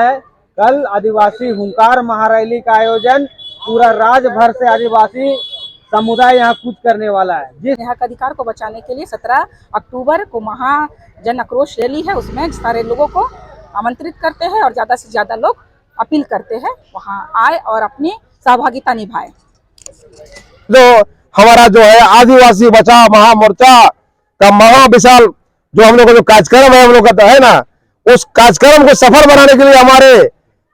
है। कल आदिवासी हुंकार महारैली का आयोजन पूरा राज्य भर से आदिवासी समुदाय यहाँ कूच करने वाला है। जिस यहाँ का अधिकार को बचाने के लिए 17 अक्टूबर को महाजन आक्रोश रैली है, उसमें सारे लोगों को आमंत्रित करते हैं और ज्यादा से ज्यादा लोग अपील करते हैं वहाँ आए और अपनी सहभागिता निभाए। जो हमारा जो है आदिवासी बचाओ महामोर्चा का महाविशाल जो हम लोग का जो कार्यक्रम है हम लोग का है ना, उस कार्यक्रम को सफल बनाने के लिए हमारे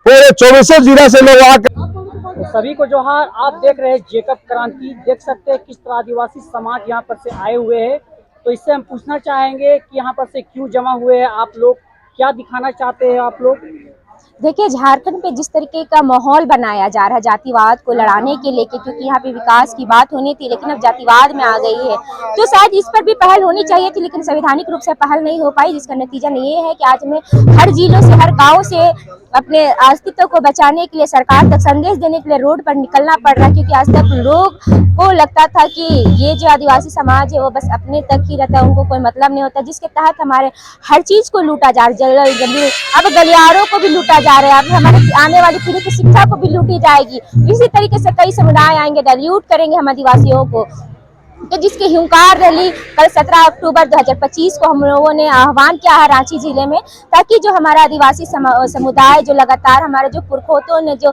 पूरे 24 जिला से लोग आकर तो सभी को जोहार। आप देख रहे हैं जेकब क्रांति, देख सकते हैं किस तरह आदिवासी समाज यहाँ पर से आए हुए हैं। तो इससे हम पूछना चाहेंगे कि यहाँ पर से क्यों जमा हुए हैं आप लोग, क्या दिखाना चाहते हैं आप लोग? देखिए, झारखंड पे जिस तरीके का माहौल बनाया जा रहा है जातिवाद को लड़ाने के लेके, क्योंकि यहाँ पे विकास की बात होनी थी लेकिन अब जातिवाद में आ गई है, तो शायद इस पर भी पहल होनी चाहिए थी, लेकिन संवैधानिक रूप से पहल नहीं हो पाई, जिसका नतीजा ये है कि आज में हर जिलों से हर गाँव से अपने अस्तित्व को बचाने के लिए, सरकार तक संदेश देने के लिए रोड पर निकलना पड़ रहा है। क्योंकि आज तक लोग को लगता था कि ये जो आदिवासी समाज है वो बस अपने तक ही रहता है, उनको कोई मतलब नहीं होता, जिसके तहत हमारे हर चीज को लूटा जा रहा है। जंगल अब गलियारों को भी लूटा जा रहा है, अब हमारे आने वाली पीढ़ी की शिक्षा को भी लूटी जाएगी। इसी तरीके से कई समुदाय आएंगे, डाइल्यूट करेंगे हम आदिवासियों को। तो जिसकी हुंकार रैली कल 17 अक्टूबर 2025 को हम लोगों ने आह्वान किया है रांची जिले में, ताकि जो हमारा आदिवासी समुदाय जो लगातार हमारे जो पुरखों ने जो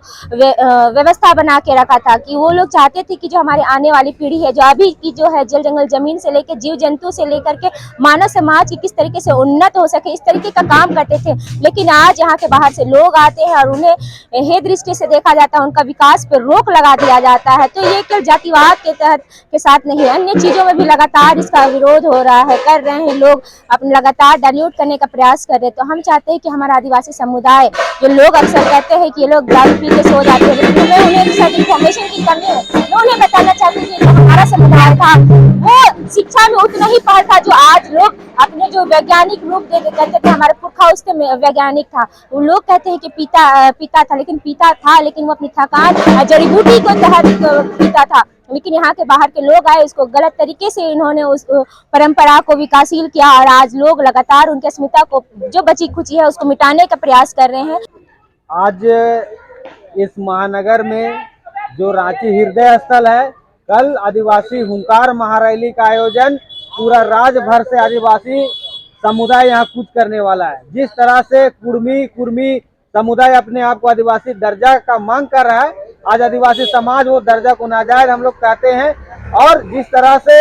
व्यवस्था बना के रखा था, कि वो लोग चाहते थे कि जो हमारे आने वाली पीढ़ी है, जो अभी की जो है जल जंगल जमीन से लेकर जीव जंतु से लेकर के मानव समाज की किस तरीके से उन्नत हो सके, इस तरीके का काम करते थे। लेकिन आज यहाँ के बाहर से लोग आते हैं और उन्हें हे दृष्टि से देखा जाता है, उनका विकास पर रोक लगा दिया जाता है। तो ये केवल जातिवाद के तहत के साथ नहीं, अन्य चीजों में भी लगातार इसका विरोध हो रहा है, कर रहे हैं लोग, अपने लगातार डाइल्यूट करने का प्रयास कर रहे हैं। तो हम चाहते हैं कि हमारा आदिवासी समुदाय, जो लोग अक्सर कहते हैं कि ये लोग दारू पी के सो जाते हैं, लेकिन उन्हें इन्फॉर्मेशन की कमी है। मैं उन्हें बताना चाहती हूँ कि जो हमारा समुदाय था वो शिक्षा में उतना ही पढ़ था जो आज लोग अपने जो वैज्ञानिक रूप दे कहते थे, हमारे पुरखा उसके वैज्ञानिक था। वो लोग कहते हैं कि पीता था, लेकिन पीता था लेकिन वो अपनी थकान जड़ी बूटी को तहत पीता था। लेकिन यहाँ के बाहर के लोग आए, इसको गलत तरीके से इन्होंने उस परंपरा को विकासशील किया और आज लोग लगातार उनकी अस्मिता को जो बची खुची है उसको मिटाने का प्रयास कर रहे हैं। आज इस महानगर में जो रांची हृदय स्थल है, कल आदिवासी हुंकार महारैली का आयोजन पूरा राज्य भर से आदिवासी समुदाय यहाँ कूच करने वाला है। जिस तरह से कुर्मी समुदाय अपने आप को आदिवासी दर्जा का मांग कर रहा है, आज आदिवासी समाज वो दर्जा को नाजायज हम लोग कहते हैं। और जिस तरह से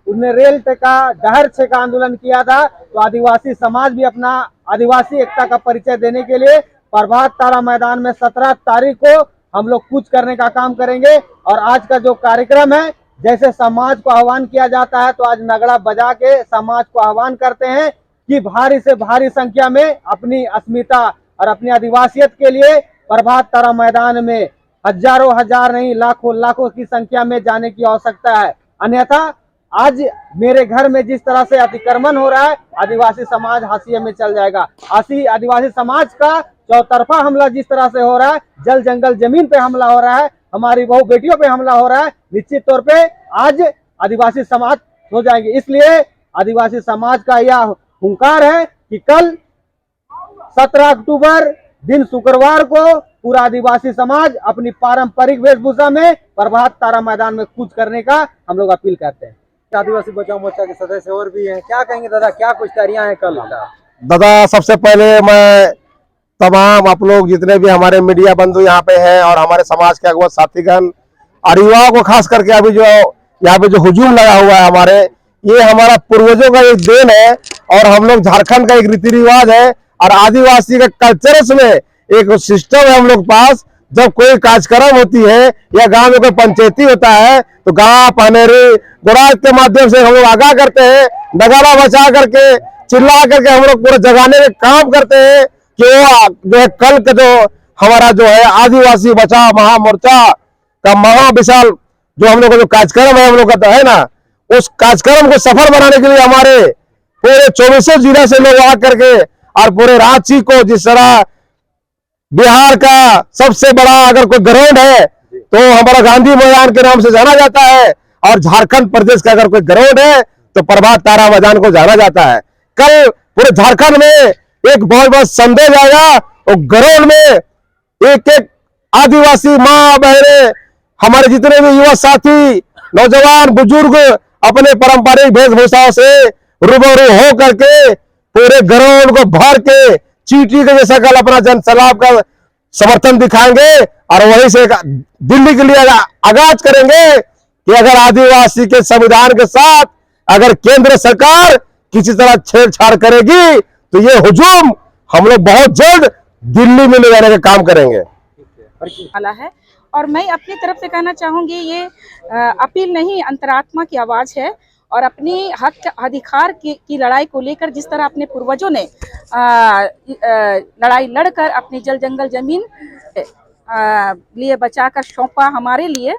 उन्हें रेल का डहर छेका आंदोलन किया था, तो आदिवासी समाज भी अपना आदिवासी एकता का परिचय देने के लिए प्रभात तारा मैदान में 17 तारीख को हम लोग कूच करने का काम करेंगे। और आज का जो कार्यक्रम है, जैसे समाज को आह्वान किया जाता है, तो आज नगड़ा बजा के समाज को आह्वान करते हैं कि भारी से भारी संख्या में अपनी अस्मिता और अपनी आदिवासियत के लिए प्रभात तारा मैदान में हजारों हजार नहीं लाखों की संख्या में जाने की आवश्यकता है। अन्यथा आज मेरे घर में जिस तरह से अतिक्रमण हो रहा है, आदिवासी समाज हाशिए में चल जाएगा। आदिवासी समाज का चौतरफा हमला जिस तरह से हो रहा है, जल जंगल जमीन पे हमला हो रहा है, हमारी बहु बेटियों पे हमला हो रहा है, निश्चित तौर पे आज आदिवासी समाज हो जाएंगे। इसलिए आदिवासी समाज का यह हुंकार है कि कल 17 अक्टूबर दिन शुक्रवार को पूरा आदिवासी समाज अपनी पारंपरिक वेशभूषा में प्रभात तारा मैदान में कूच करने का हम लोग अपील करते हैं। आदिवासी बचाओ मोर्चा के सदस्य और भी हैं, क्या कहेंगे दादा, क्या कुछ तैयारियां हैं कल? दादा, सबसे पहले मैं तमाम आप लोग जितने भी हमारे मीडिया बंधु यहाँ पे हैं और हमारे समाज के अगुआ साथीगण और युवाओं को खास करके अभी जो यहाँ पे जो हुजूम लगा हुआ है हमारे, ये हमारा पूर्वजों का एक देन है और हम लोग झारखंड का एक रीति रिवाज है और आदिवासी के कल्चरस में एक सिस्टम है हम लोग पास। जब कोई कार्यक्रम होती है या गांव में कोई पंचायती होता है, तो गांव पनेरी गुराज के माध्यम से हम लोग आगाह करते हैं, नगाड़ा बचा करके चिल्ला करके हम लोग पूरा जगाने का काम करते हैं कि वो जो है कल का जो हमारा जो है आदिवासी बचाओ महामोर्चा का महाविशाल जो हम लोग का जो कार्यक्रम है हम लोग का है ना, उस कार्यक्रम को सफल बनाने के लिए हमारे पूरे 24 जिला से लोग आ करके और पूरे रांची को, जिस तरह बिहार का सबसे बड़ा अगर कोई ग्राउंड है तो हमारा गांधी मैदान के नाम से जाना जाता है, और झारखंड प्रदेश का अगर कोई ग्राउंड है तो प्रभात तारा मैदान को जाना जाता है। कल पूरे झारखंड में एक बहुत बड़ा संदेश आएगा और गरोल में एक एक आदिवासी माँ बहने, हमारे जितने भी युवा साथी, नौजवान, बुजुर्ग अपने पारंपरिक वेशभूषाओं से रूबरू हो करके पूरे गरोल को भर के चींटी के जैसा कल अपना जन सैलाब का समर्थन दिखाएंगे और वहीं से दिल्ली के लिए आगाज करेंगे कि अगर आदिवासी के संविधान के साथ अगर केंद्र सरकार किसी तरह छेड़छाड़ करेगी तो ये हुजूम हम लोग बहुत जल्द दिल्ली में ले जाने का काम करेंगे। वाला है। और मैं अपनी तरफ से कहना चाहूंगी, ये अपील नहीं, अंतरात्मा की आवाज है। और अपनी हक अधिकार की लड़ाई को लेकर जिस तरह अपने पूर्वजों ने लड़ाई लड़कर अपनी जल जंगल जमीन लिए बचाकर सौंपा हमारे लिए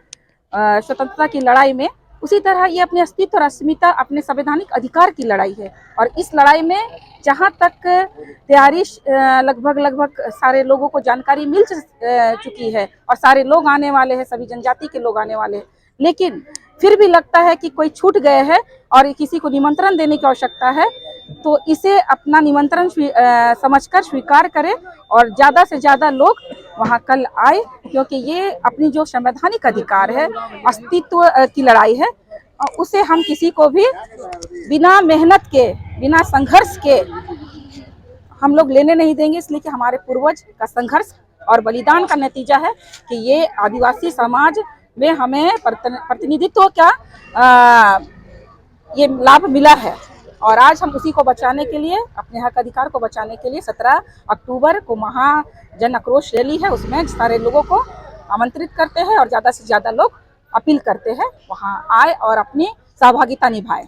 स्वतंत्रता की लड़ाई में, उसी तरह ये अपने अस्तित्व और अस्मिता, अपने संवैधानिक अधिकार की लड़ाई है। और इस लड़ाई में जहाँ तक तैयारी लगभग सारे लोगों को जानकारी मिल चुकी है और सारे लोग आने वाले हैं, सभी जनजाति के लोग आने वाले हैं, लेकिन फिर भी लगता है कि कोई छूट गए हैं और किसी को निमंत्रण देने की आवश्यकता है, तो इसे अपना निमंत्रण समझकर स्वीकार करें और ज़्यादा से ज़्यादा लोग वहाँ कल आए, क्योंकि ये अपनी जो संवैधानिक अधिकार है, अस्तित्व की लड़ाई है, उसे हम किसी को भी बिना मेहनत के, बिना संघर्ष के हम लोग लेने नहीं देंगे। इसलिए कि हमारे पूर्वज का संघर्ष और बलिदान का नतीजा है कि ये आदिवासी समाज में हमें प्रतिनिधित्व का ये लाभ मिला है। और आज हम उसी को बचाने के लिए, अपने हक अधिकार को बचाने के लिए 17 अक्टूबर को महाजन आक्रोश रैली है, उसमें सारे लोगों को आमंत्रित करते हैं और ज़्यादा से ज़्यादा लोग अपील करते हैं वहाँ आए और अपनी सहभागिता निभाएं।